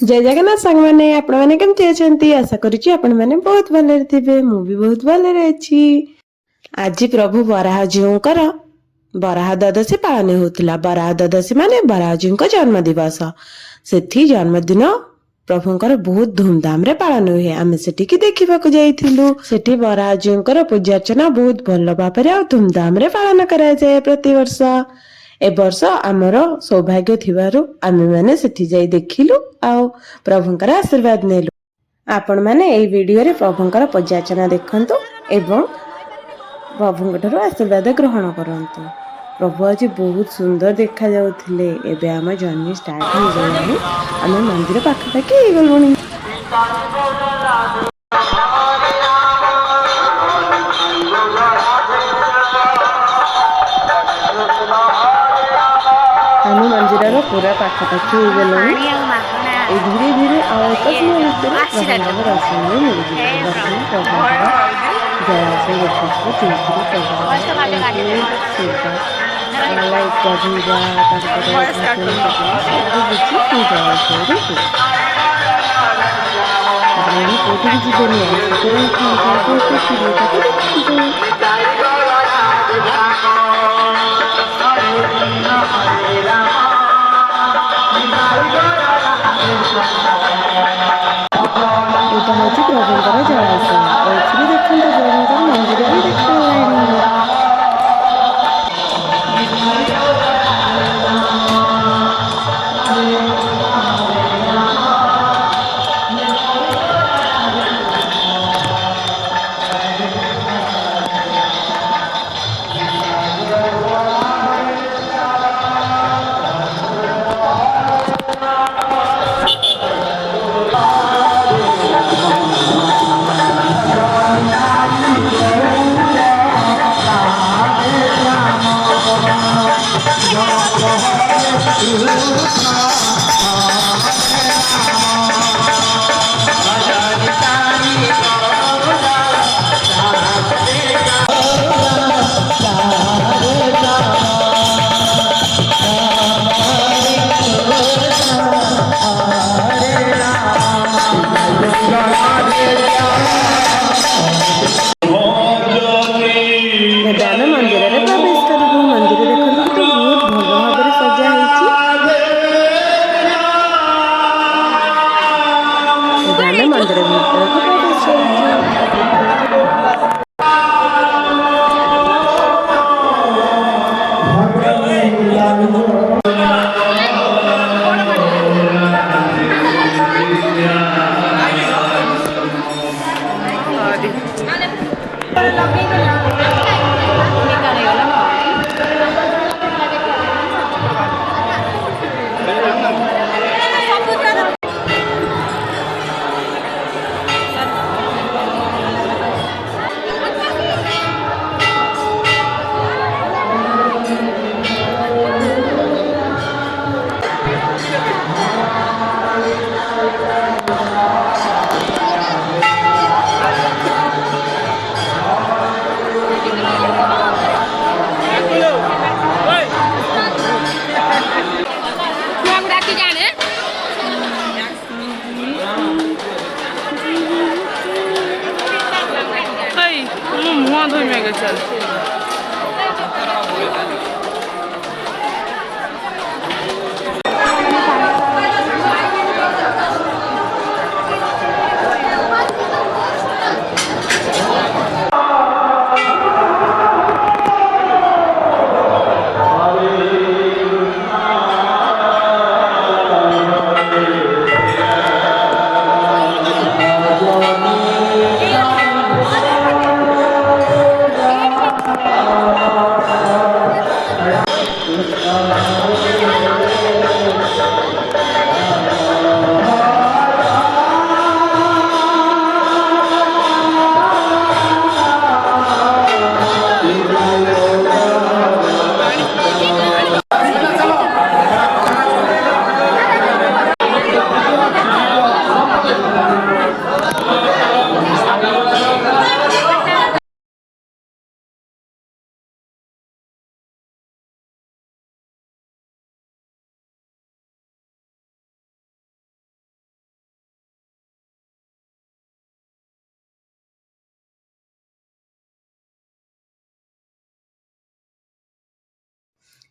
जय जगन्नाथ सांग मैंने आपण मैंने केमती अछंती आशा करूची आपण मैंने बहुत भले थिबे मु भी बहुत भले अछि। आज प्रभु बराह जीउकर बराह द्वादशी पालन होतिला। बराह द्वादशी माने बराह जीउक जन्म दिवस। सेठी जन्मदिन प्रभुंकर बहुत धूमधाम रे पालन हुए। आमे सेठी की देखिबाकू जाइथिलु। सेठी बराह जीउकर पूजा अर्चना बहुत भल भाबरे आ धूमधाम रे पालन करा जाय प्रति वर्ष। ए वर्ष आमर सौभाग्य थिबारु आमे माने सेठी जाई देखिलु आ प्रभुंकर आशीर्वाद नेलु। आपण माने एई वीडियो रे प्रभुंकर पूजा अर्चना देखंतु एवं प्रभुंकठारु आशीर्वाद ग्रहण करंतु। प्रभु आज बहुत सुंदर देखा जाउथिले। एबे आम जर्नी स्टार्ट हो गलानी। आमे मंदिर पाखापाखि हे गलुनी। आम मंदिर पूरा पाखापाखि हो गलुनी। धीरे धीरे अल्प समय भितर प्रभुंकर दर्शन भी मिल जाए। दर्शन प्रभुंकर जलाशय देखा लाइक गधुआ एटा हूँ प्रभुंकर जलाशय। एथि देखते प्रभुंकर मंदिर भी देखा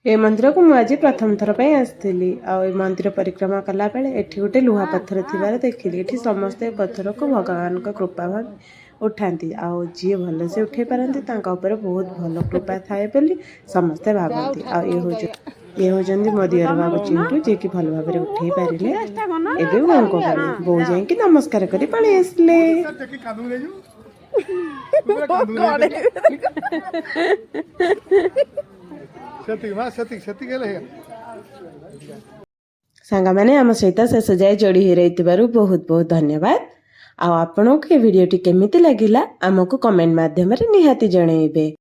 ए मंदिर को मुझे प्रथम थर पर आसती मंदिर परिक्रमा कला बेले एठी गोटे लुहा पत्थर थिबार देखिली एठी समस्ते पत्थर को भगवान का कृपा भाव उठाती आउ जी भल से उठे पारती बहुत भल कृपा थाए बोली समस्ते भावती ये होचंदी मो दियर बाबू चिंटू जे कि भल भाव उठे पारे एबे बोन को पाले बो जाई नमस्कार करी पळी आसले सांगा मैंने आम सहित शेष जाए जोड़ी ही रही बहुत बहुत धन्यवाद आपण को ये वीडियोटी केमिति लगिला आमको कमेंट माध्यम रे निहाती जणेबे।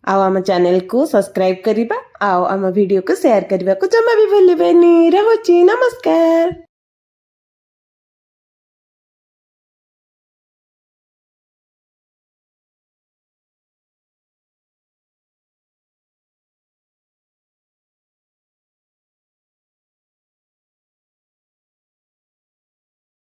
आओ आम चैनल को सब्सक्राइब करिबा आओ आम वीडियो को शेयर करबा को जमा भी भूलिबेनी। रहूची नमस्कार।